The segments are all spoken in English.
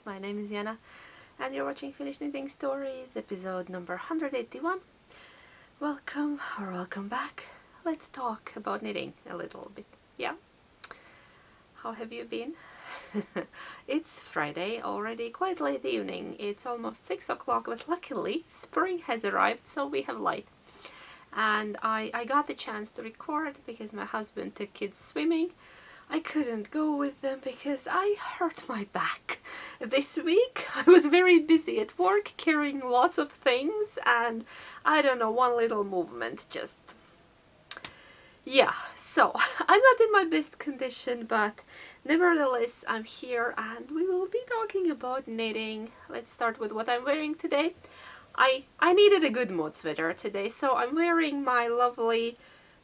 My name is Jana and you're watching Finnish Knitting Stories, episode number 181. Welcome or welcome back. Let's talk about knitting a little bit. Yeah? How have you been? It's Friday, already quite late evening. It's almost 6 o'clock, but luckily spring has arrived, so we have light. And I got the chance to record because my husband took kids swimming. I couldn't go with them because I hurt my back. This week I was very busy at work carrying lots of things, and I don't know, one little movement just... Yeah, so I'm not in my best condition, but nevertheless I'm here and we will be talking about knitting. Let's start with what I'm wearing today. I needed a good mood sweater today, so I'm wearing my lovely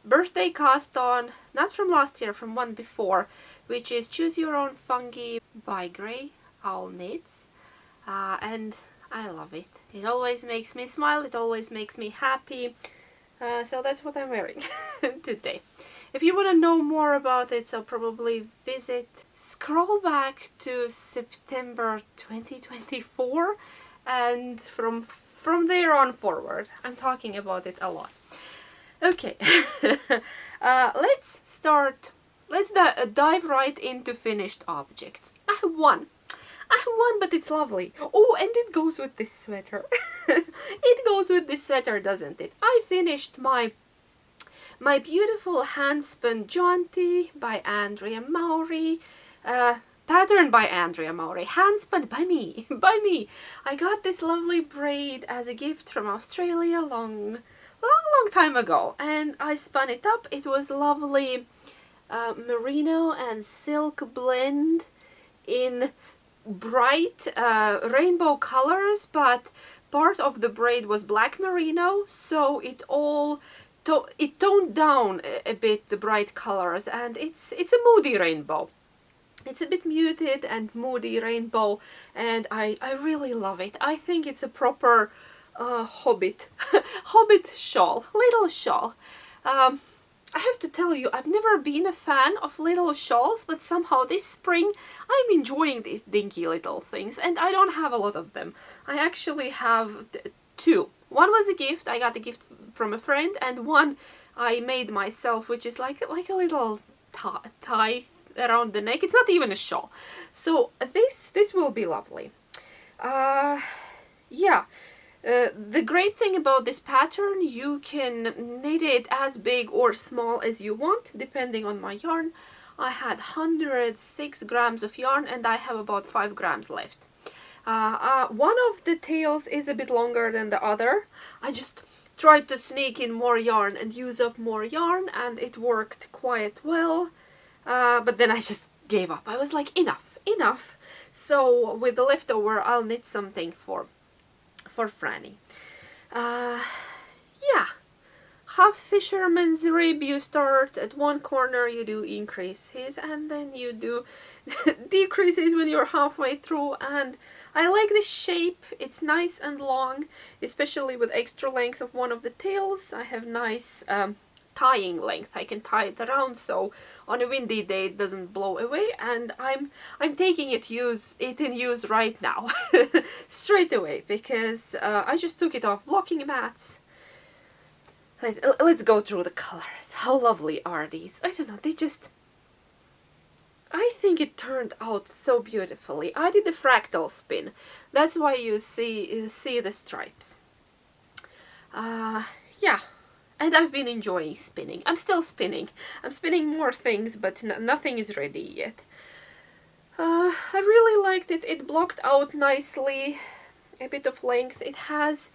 birthday cast on, not from last year, from one before, which is Choose Your Own Fungi by Grey Owl Knits, and I love it. It always makes me smile, it always makes me happy, so that's what I'm wearing today. If you want to know more about it, so probably scroll back to September 2024, and from there on forward, I'm talking about it a lot. Okay, let's dive right into finished objects. I have one, but it's lovely. Oh, and it goes with this sweater. It goes with this sweater, doesn't it? I finished my beautiful Hand-spun Jaunty by Andrea Mowry, pattern by Andrea Mowry, hand-spun by me, I got this lovely braid as a gift from Australia long time ago, and I spun it up. It was lovely merino and silk blend in bright rainbow colors, but part of the braid was black merino, so it toned down a bit the bright colors, and it's a moody rainbow. It's a bit muted and moody rainbow, and I really love it. I think it's a proper hobbit shawl, little shawl. I have to tell you, I've never been a fan of little shawls, but somehow this spring I'm enjoying these dinky little things, and I don't have a lot of them. I actually have two. One was a gift, I got a gift from a friend, and one I made myself, which is like a little tie around the neck. It's not even a shawl. So this will be lovely. Yeah. The great thing about this pattern, you can knit it as big or small as you want, depending on my yarn. I had 106 grams of yarn and I have about 5 grams left. One of the tails is a bit longer than the other. I just tried to sneak in more yarn and use up more yarn, and it worked quite well. But then I just gave up. I was like, enough. So with the leftover, I'll knit something for Franny. Yeah, half fisherman's rib. You start at one corner, you do increases, and then you do decreases when you're halfway through. And I like this shape. It's nice and long, especially with extra length of one of the tails. I have nice tying length. I can tie it around, so on a windy day it doesn't blow away, and I'm taking it in use right now straight away, because I just took it off blocking mats. Let's go through the colors. How lovely are these? I don't know, I think it turned out so beautifully. I did a fractal spin, that's why you see the stripes. Yeah. And I've been enjoying spinning. I'm still spinning. I'm spinning more things, but nothing is ready yet. I really liked it. It blocked out nicely. A bit of length. It has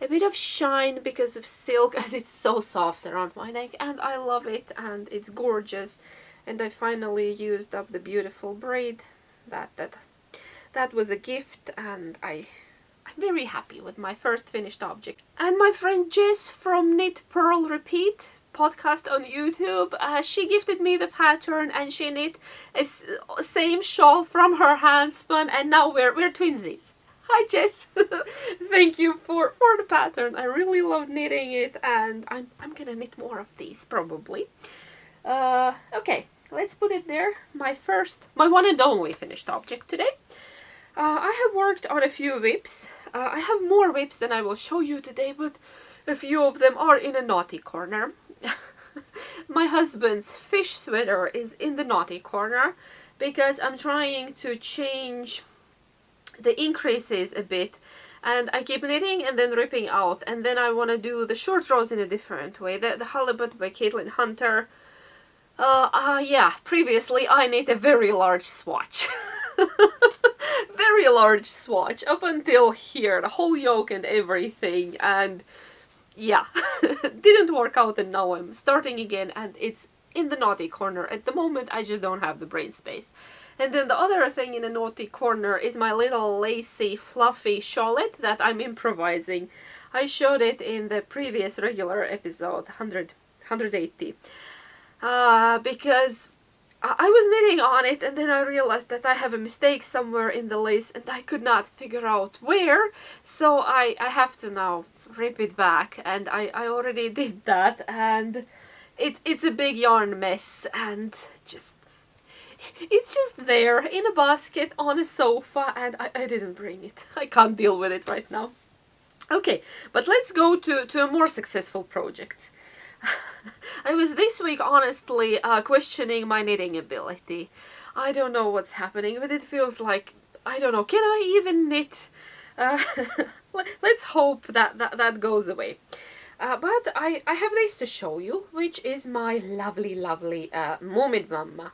a bit of shine because of silk, and it's so soft around my neck, and I love it, and it's gorgeous. And I finally used up the beautiful braid. That was a gift, and I'm very happy with my first finished object. And my friend Jess from Knit Purl Repeat podcast on YouTube, she gifted me the pattern, and she knit a same shawl from her hand-spun, and now we're twinsies. Hi Jess! Thank you for the pattern. I really love knitting it, and I'm gonna knit more of these probably. Okay, let's put it there. My one and only finished object today. I have worked on a few whips. I have more whips than I will show you today, but a few of them are in a naughty corner. My husband's fish sweater is in the naughty corner because I'm trying to change the increases a bit, and I keep knitting and then ripping out, and then I want to do the short rows in a different way. The halibut by Caitlin Hunter. Yeah, previously I knit a very large swatch. Very large swatch up until here, the whole yoke and everything, and yeah, didn't work out, and now I'm starting again and it's in the naughty corner. At the moment I just don't have the brain space. And then the other thing in the naughty corner is my little lacy fluffy shawlette that I'm improvising. I showed it in the previous regular episode 180 because I was knitting on it and then I realized that I have a mistake somewhere in the lace and I could not figure out where, so I have to now rip it back, and I already did that, and it's a big yarn mess, and it's just there in a basket on a sofa, and I didn't bring it. I can't deal with it right now. Okay, but let's go to a more successful project. I was this week honestly questioning my knitting ability. I don't know what's happening, but it feels like, I don't know, can I even knit? Let's hope that goes away. But I have this to show you, which is my lovely Moominmamma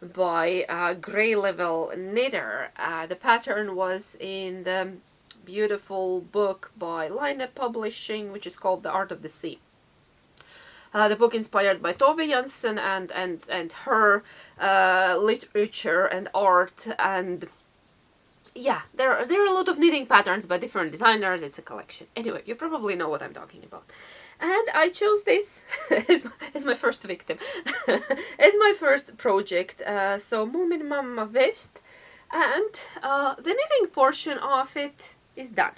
by Grey Level Knitter. The pattern was in the beautiful book by Line Publishing, which is called The Art of the Sea. The book inspired by Tove Jansson and her literature and art, and yeah, there are a lot of knitting patterns by different designers. It's a collection. Anyway, you probably know what I'm talking about. And I chose this as my first victim, as my first project. So Moominmamma vest, and the knitting portion of it is done.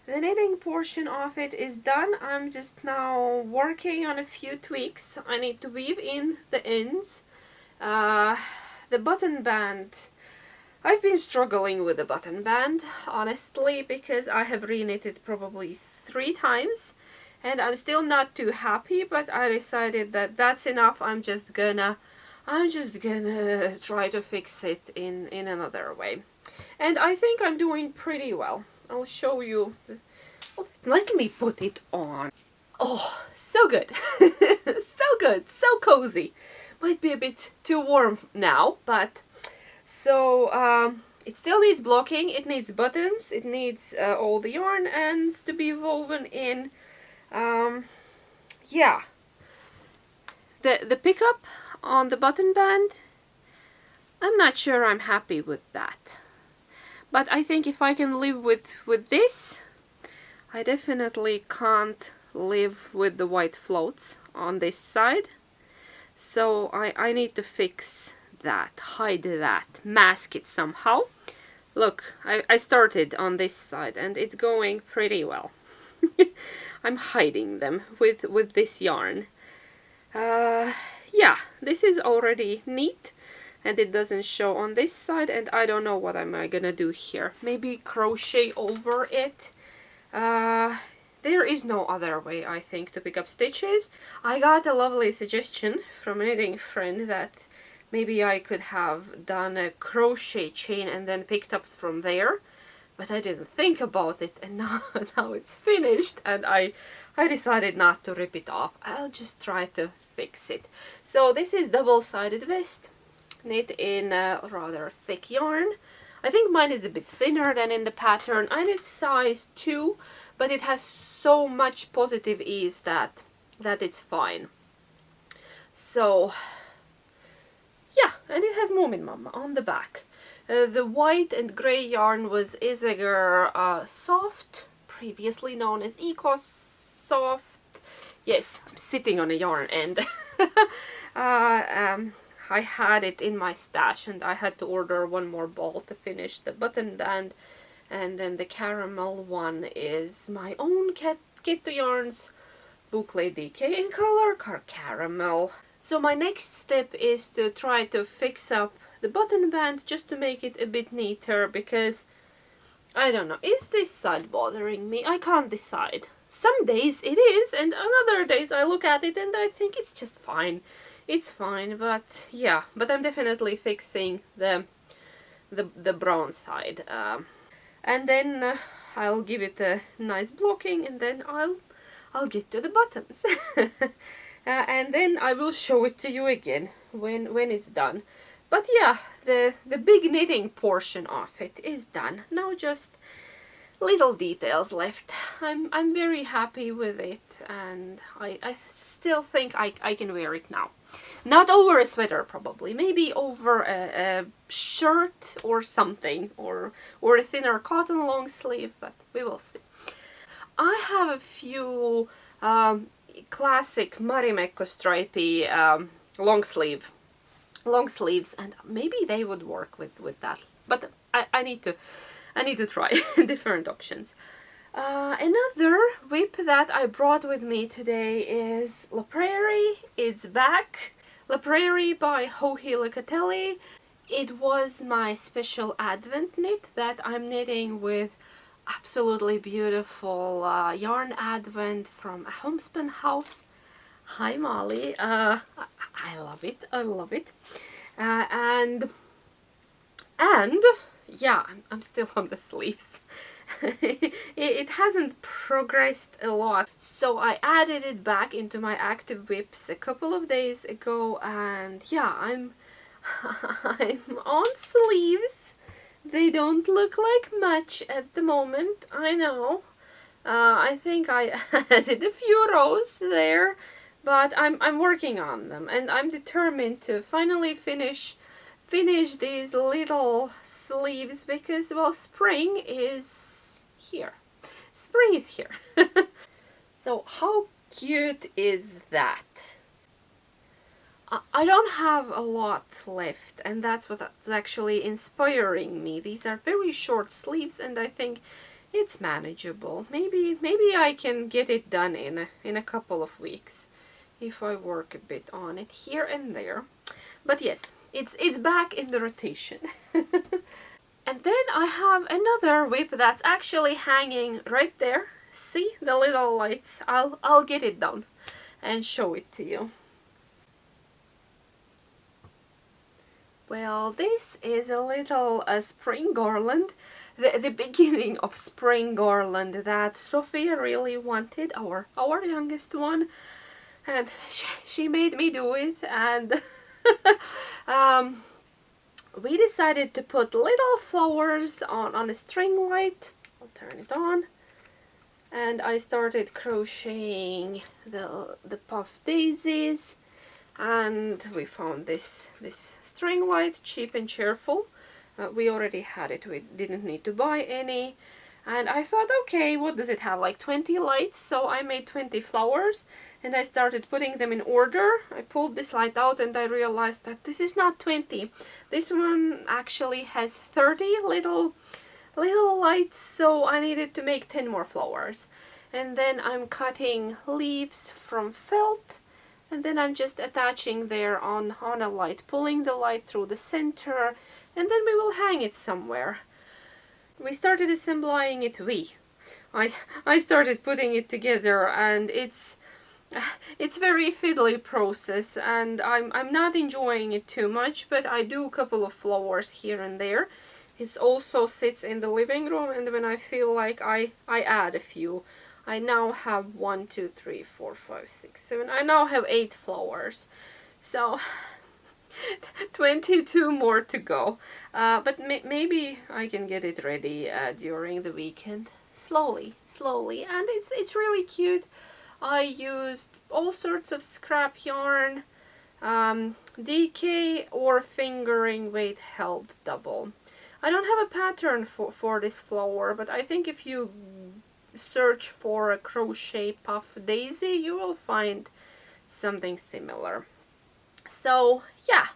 The knitting portion of it is done. I'm just now working on a few tweaks. I need to weave in the ends. The button band, I've been struggling with the button band, honestly, because I have re-knitted probably 3 times. And I'm still not too happy, but I decided that that's enough. I'm just gonna try to fix it in another way. And I think I'm doing pretty well. I'll show you. Oh, let me put it on. Oh, so good. So good. So cozy. Might be a bit too warm now, but so it still needs blocking. It needs buttons. It needs all the yarn ends to be woven in. Yeah. The pickup on the button band, I'm not sure I'm happy with that. But I think if I can live with this, I definitely can't live with the white floats on this side. So I need to fix that, hide that, mask it somehow. Look, I started on this side and it's going pretty well. I'm hiding them with this yarn. Yeah, this is already neat. And it doesn't show on this side, and I don't know what am I gonna do here. Maybe crochet over it. There is no other way, I think, to pick up stitches. I got a lovely suggestion from a knitting friend that maybe I could have done a crochet chain and then picked up from there. But I didn't think about it, and now it's finished, and I decided not to rip it off. I'll just try to fix it. So this is double-sided vest. Knit in a rather thick yarn. I think mine is a bit thinner than in the pattern. I knit size 2, but it has so much positive ease that it's fine. So yeah, and it has Moominmamma on the back. The white and grey yarn was Isager Soft, previously known as Eco Soft. Yes, I'm sitting on a yarn end. I had it in my stash and I had to order one more ball to finish the button band. And then the caramel one is my own Kit to Yarns Boucle DK in color Caramel. So my next step is to try to fix up the button band just to make it a bit neater, because I don't know, is this side bothering me? I can't decide. Some days it is, and on other days I look at it and I think it's just fine. It's fine, but yeah, but I'm definitely fixing the brown side. And then I'll give it a nice blocking, and then I'll get to the buttons. And then I will show it to you again when it's done. But yeah, the big knitting portion of it is done. Now just little details left. I'm very happy with it, and I still think I can wear it now. Not over a sweater probably, maybe over a shirt or something, or a thinner cotton long sleeve, but we will see. I have a few classic Marimekko stripy long sleeves, and maybe they would work with that, but I need to try different options. Another whip that I brought with me today is La Prairie. It's back. La Prairie by Joji Locatelli. It was my special advent knit that I'm knitting with absolutely beautiful yarn advent from a homespun house. Hi Molly. I love it. I love it. And yeah, I'm still on the sleeves. It hasn't progressed a lot, so I added it back into my active whips a couple of days ago, and yeah, I'm on sleeves. They don't look like much at the moment, I know. I think I added a few rows there, but I'm working on them, and I'm determined to finally finish these little sleeves, because, well, spring is here. Spring is here. So how cute is that? I don't have a lot left, and that's what's actually inspiring me. These are very short sleeves, and I think it's manageable. Maybe I can get it done in a couple of weeks if I work a bit on it here and there. But yes, it's back in the rotation. And then I have another whip that's actually hanging right there. See the little lights? I'll get it done and show it to you. Well, this is a little spring garland, the beginning of spring garland that Sophia really wanted, our youngest one, and she made me do it, and we decided to put little flowers on a string light. I'll turn it on. And I started crocheting the puff daisies, and we found this string light, cheap and cheerful. We already had it, we didn't need to buy any. And I thought, okay, what does it have, like 20 lights? So I made 20 flowers, and I started putting them in order. I pulled this light out and I realized that this is not 20. This one actually has 30 little lights, so I needed to make 10 more flowers. And then I'm cutting leaves from felt, and then I'm just attaching there on a light, pulling the light through the center, and then we will hang it somewhere. We started assembling it. I started putting it together, and it's very fiddly process, and I'm not enjoying it too much, but I do a couple of flowers here and there. It also sits in the living room, and when I feel like I add a few. I now have 1, 2, 3, 4, 5, 6, 7. I now have 8 flowers. So 22 more to go. But maybe I can get it ready during the weekend. Slowly. And it's really cute. I used all sorts of scrap yarn, DK or fingering weight held double. I don't have a pattern for this flower, but I think if you search for a crochet puff daisy, you will find something similar. So yeah,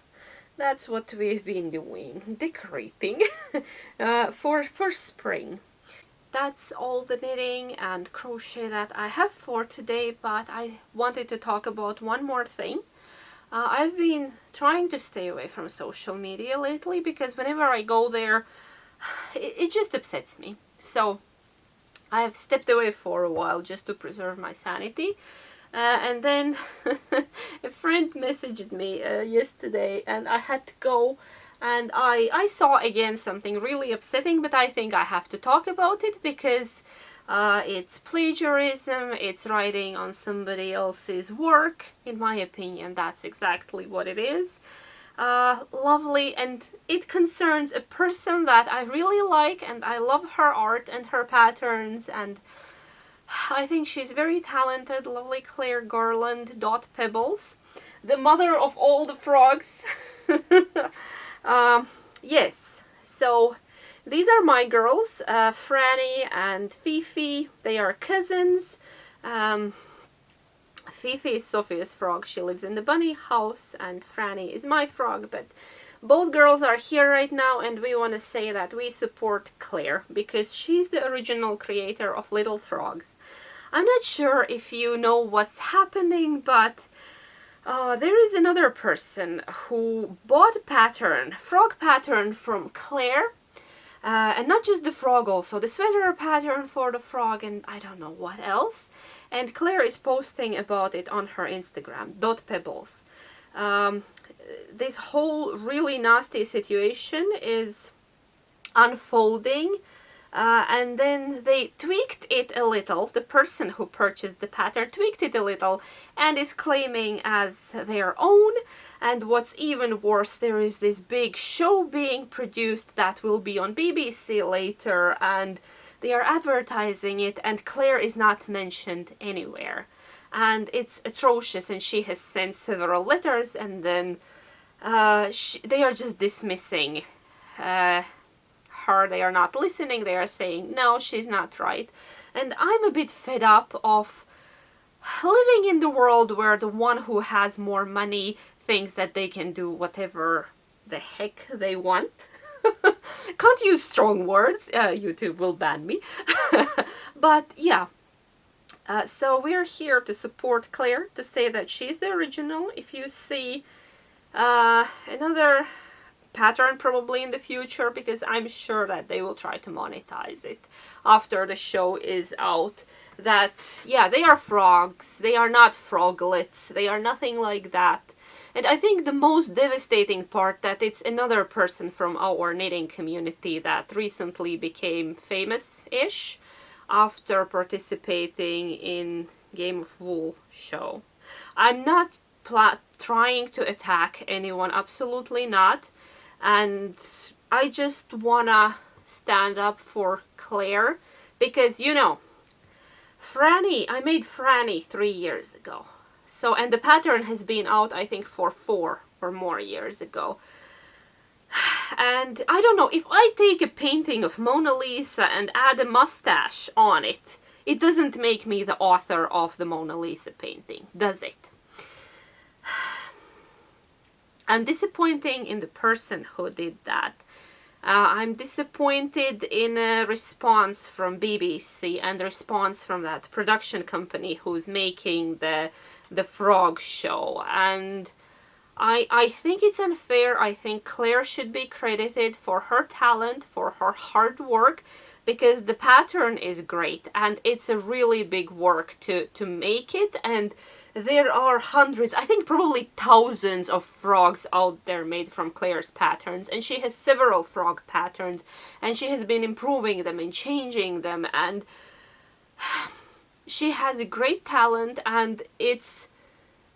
that's what we've been doing, decorating for spring. That's all the knitting and crochet that I have for today, but I wanted to talk about one more thing. I've been trying to stay away from social media lately because whenever I go there, it just upsets me. So I have stepped away for a while just to preserve my sanity. And then a friend messaged me yesterday, and I had to go, and I saw again something really upsetting, but I think I have to talk about it because it's plagiarism, it's writing on somebody else's work. In my opinion, that's exactly what it is. Lovely, and it concerns a person that I really like, and I love her art and her patterns, and I think she's very talented. Lovely Claire Garland, Dotpebbles, the mother of all the frogs. Yes, so these are my girls, Franny and Fifi. They are cousins. Fifi is Sophia's frog. She lives in the bunny house, and Franny is my frog, but both girls are here right now, and we want to say that we support Claire because she's the original creator of Little Frogs. I'm not sure if you know what's happening, but there is another person who bought a pattern, frog pattern from Claire, and not just the frog, also the sweater pattern for the frog, and I don't know what else. And Claire is posting about it on her Instagram, Dotpebbles. This whole really nasty situation is unfolding, and then they tweaked it a little. The person who purchased the pattern tweaked it a little and is claiming as their own. And what's even worse, there is this big show being produced that will be on BBC later, and they are advertising it, and Claire is not mentioned anywhere. And it's atrocious, and she has sent several letters, and then they are just dismissing her. They are not listening. They are saying, no, she's not right. And I'm a bit fed up of living in the world where the one who has more money thinks that they can do whatever the heck they want. Can't use strong words, YouTube will ban me. But yeah, so we're here to support Claire, to say that she's the original. If you see another pattern probably in the future, because I'm sure that they will try to monetize it after the show is out, that yeah, they are frogs, they are not froglets, they are nothing like that. And I think the most devastating part that it's another person from our knitting community that recently became famous-ish after participating in Game of Wool show. I'm not trying to attack anyone, absolutely not. And I just wanna stand up for Claire because, you know, Franny, I made Franny 3 years ago. So, and the pattern has been out, I think, for 4 or more years ago. And I don't know, if I take a painting of Mona Lisa and add a mustache on it, it doesn't make me the author of the Mona Lisa painting, does it? I'm disappointed in the person who did that. I'm disappointed in a response from BBC and a response from that production company who's making the frog show. And I think it's unfair. I think Claire should be credited for her talent, for her hard work, because the pattern is great and it's a really big work to make it. And there are hundreds, I think probably thousands of frogs out there made from Claire's patterns, and she has several frog patterns, and she has been improving them and changing them, and she has a great talent, and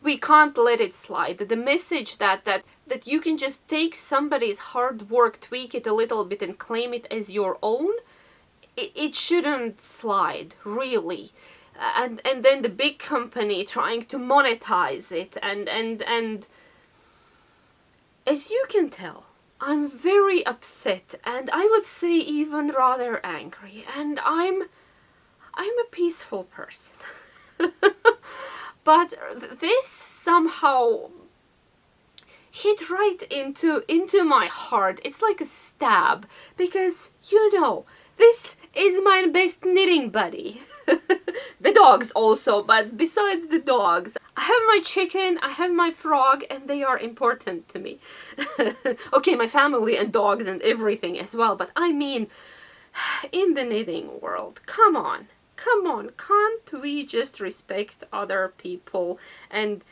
we can't let it slide. The message that you can just take somebody's hard work, tweak it a little bit, and claim it as your own, it shouldn't slide, really. And then the big company trying to monetize it, and as you can tell, I'm very upset, and I would say even rather angry, and I'm a peaceful person. But this somehow hit right into my heart. It's like a stab, because you know, this is my best knitting buddy. The dogs also, but besides the dogs, I have my chicken, I have my frog, and they are important to me. Okay, my family and dogs and everything as well, but I mean, in the knitting world, come on, can't we just respect other people? And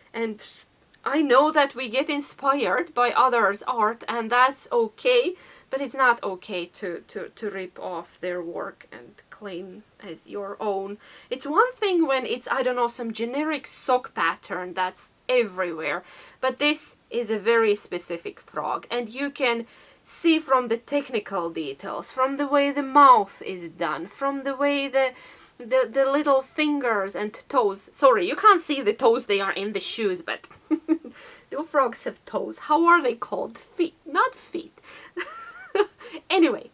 I know that we get inspired by others' art, and that's okay, but it's not okay to rip off their work and claim as your own. It's one thing when it's, I don't know, some generic sock pattern that's everywhere, but this is a very specific frog, and you can see from the technical details, from the way the mouth is done, from the way the little fingers and toes. Sorry, you can't see the toes, they are in the shoes, but do frogs have toes? How are they called? Feet, not feet. Anyway,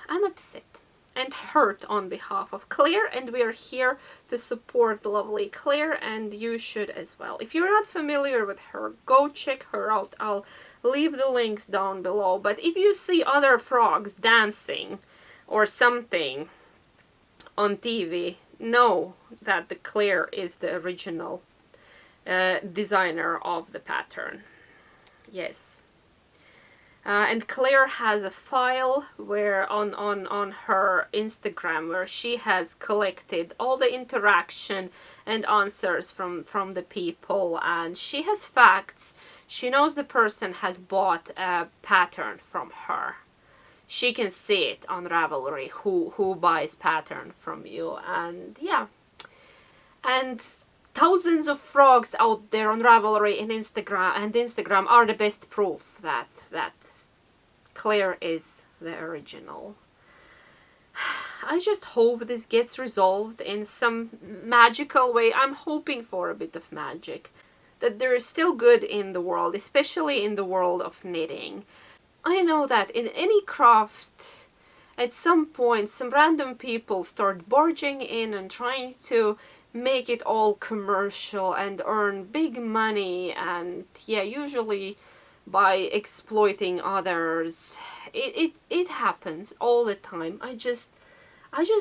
I'm upset and hurt on behalf of Claire, and we are here to support lovely Claire, and you should as well. If you're not familiar with her, go check her out. I'll leave the links down below. But if you see other frogs dancing or something on TV, know that the Claire is the original designer of the pattern. Yes. And Claire has a file where on her Instagram where she has collected all the interaction and answers from the people, and she has facts. She knows the person has bought a pattern from her. She can see it on Ravelry who buys pattern from you, and yeah. And thousands of frogs out there on Ravelry and Instagram are the best proof that Claire is the original. I just hope this gets resolved in some magical way. I'm hoping for a bit of magic. That there is still good in the world, especially in the world of knitting. I know that in any craft, at some point, some random people start barging in and trying to make it all commercial and earn big money, and yeah, usually by exploiting others. It happens all the time. I just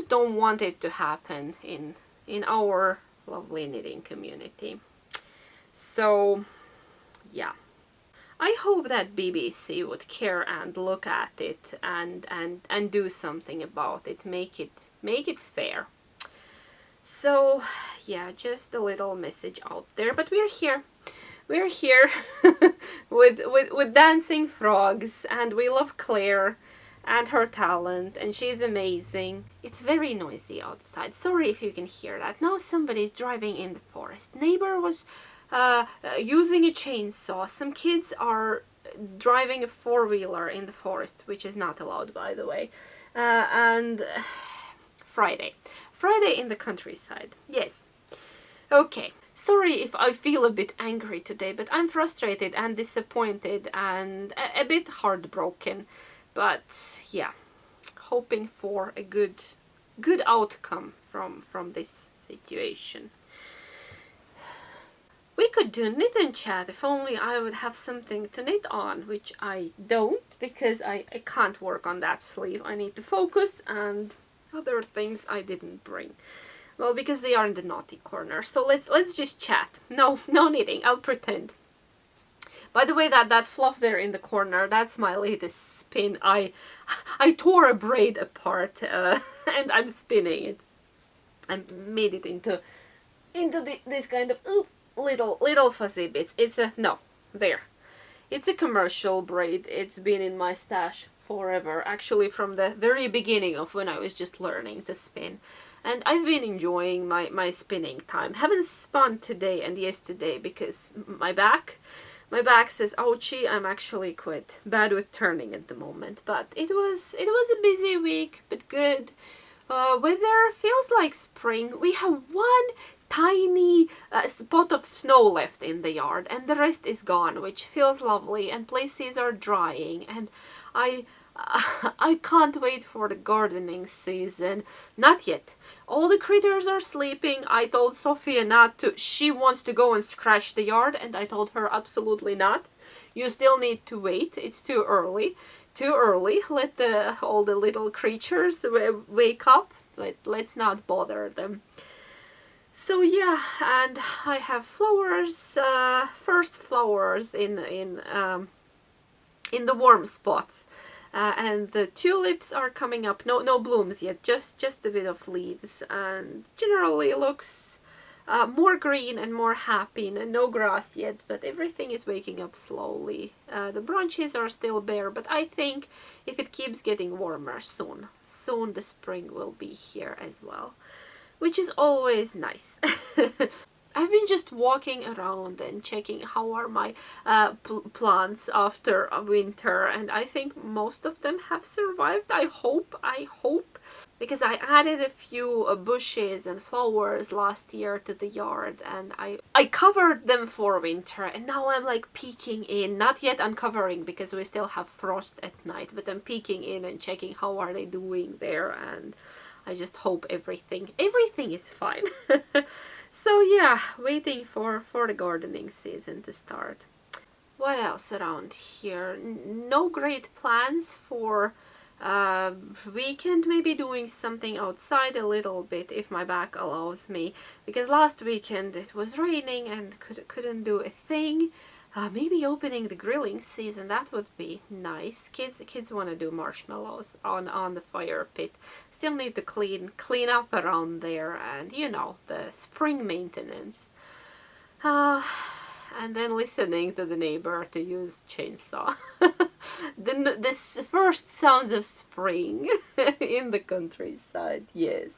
don't want it to happen in our lovely knitting community. So yeah, I hope that BBC would care and look at it and do something about it, make it fair. So yeah, just a little message out there. But we're here with dancing frogs, and we love Claire and her talent, and she's amazing. It's very noisy outside. Sorry if you can hear that. Now somebody's driving in the forest. Neighbor was using a chainsaw. Some kids are driving a four-wheeler in the forest, which is not allowed, by the way. And Friday in the countryside. Yes. Okay. Sorry if I feel a bit angry today, but I'm frustrated and disappointed and a bit heartbroken. But yeah, hoping for a good outcome from this situation. We could do knit and chat if only I would have something to knit on, which I don't, because I can't work on that sleeve. I need to focus, and other things I didn't bring. Well, because they are in the naughty corner. So let's just chat. No knitting, I'll pretend. By the way, that fluff there in the corner, that's my latest spin. I tore a braid apart and I'm spinning it. I made it into this kind of little fuzzy bits. It's a It's a commercial braid. It's been in my stash forever, actually from the very beginning of when I was just learning to spin. And I've been enjoying my spinning time. Haven't spun today and yesterday because my back says ouchie. I'm actually quite bad with turning at the moment. But it was a busy week, but good. Weather feels like spring. We have one tiny spot of snow left in the yard, and the rest is gone, which feels lovely, and places are drying, and I can't wait for the gardening season. Not yet. All the critters are sleeping. I told Sophia not to. She wants to go and scratch the yard, and I told her absolutely not. You still need to wait. It's too early. Too early. Let all the little creatures wake up. Let's not bother them. So yeah, and I have flowers, first flowers in the warm spots, and the tulips are coming up. No blooms yet, just a bit of leaves, and generally looks more green and more happy. And no grass yet, but everything is waking up slowly. The branches are still bare, but I think if it keeps getting warmer soon the spring will be here as well, which is always nice. I've been just walking around and checking how are my plants after winter, and I think most of them have survived. I hope, because I added a few bushes and flowers last year to the yard, and I covered them for winter, and now I'm like peeking in, not yet uncovering because we still have frost at night, but I'm peeking in and checking how are they doing there, and I just hope everything is fine. So yeah, waiting for the gardening season to start. What else around here? No great plans for weekend. Maybe doing something outside a little bit if my back allows me, because last weekend it was raining and couldn't do a thing. Maybe opening the grilling season, that would be nice. Kids want to do marshmallows on the fire pit. Still need to clean up around there, and you know, the spring maintenance. And then listening to the neighbor to use chainsaw. This first sounds of spring in the countryside, yes.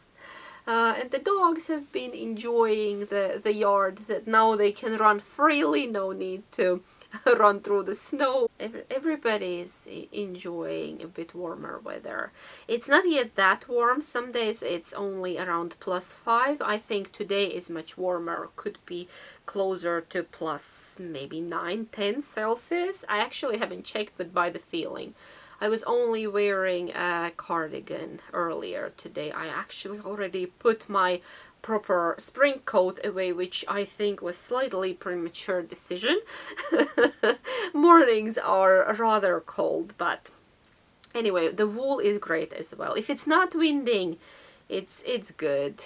And the dogs have been enjoying the yard, that now they can run freely, no need to run through the snow. Everybody is enjoying a bit warmer weather. It's not yet that warm. Some days it's only around +5. I think today is much warmer, could be closer to plus maybe 9-10 Celsius. I actually haven't checked, but by the feeling. I was only wearing a cardigan earlier today. I actually already put my proper spring coat away, which I think was slightly premature decision. Mornings are rather cold, but anyway, the wool is great as well. If it's not winding, it's good.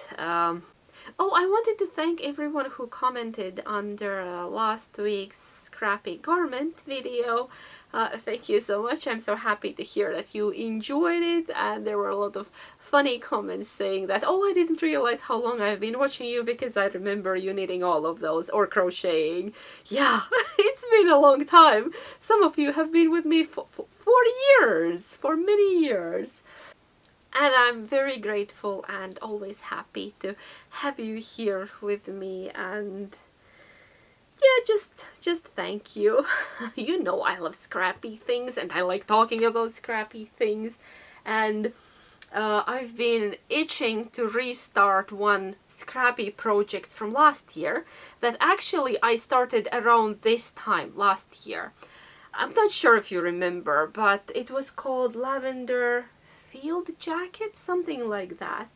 Oh, I wanted to thank everyone who commented under last week's scrappy garment video. Thank you so much. I'm so happy to hear that you enjoyed it, and there were a lot of funny comments saying that, oh, I didn't realize how long I've been watching you because I remember you knitting all of those or crocheting. Yeah, it's been a long time. Some of you have been with me for years, for many years. And I'm very grateful and always happy to have you here with me, and yeah, just thank you. You know I love scrappy things and I like talking about scrappy things, and I've been itching to restart one scrappy project from last year that actually I started around this time last year. I'm not sure if you remember, but it was called Lavender Field Jacket, something like that.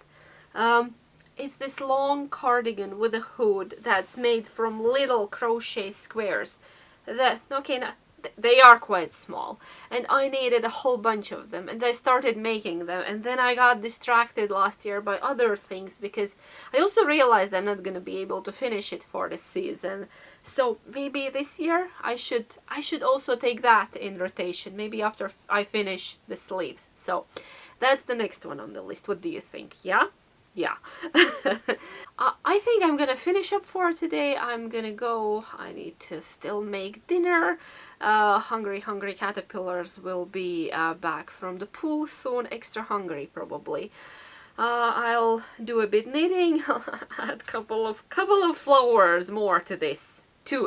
It's this long cardigan with a hood that's made from little crochet squares. They are quite small, and I needed a whole bunch of them, and I started making them, and then I got distracted last year by other things because I also realized I'm not gonna be able to finish it for the season. So maybe this year I should also take that in rotation, maybe after I finish the sleeves. So that's the next one on the list. What do you think? Yeah? Yeah. I think I'm gonna finish up for today. I'm gonna go. I need to still make dinner. Hungry caterpillars will be back from the pool soon. Extra hungry probably. I'll do a bit knitting. Add couple of flowers more to this.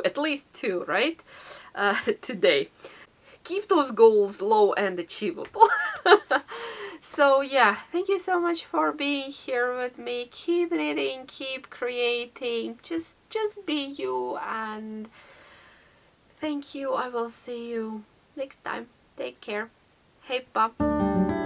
At least two, right? Today. Keep those goals low and achievable. So yeah, thank you so much for being here with me. Keep knitting, keep creating, just be you, and thank you. I will see you next time. Take care. Hey, Pop.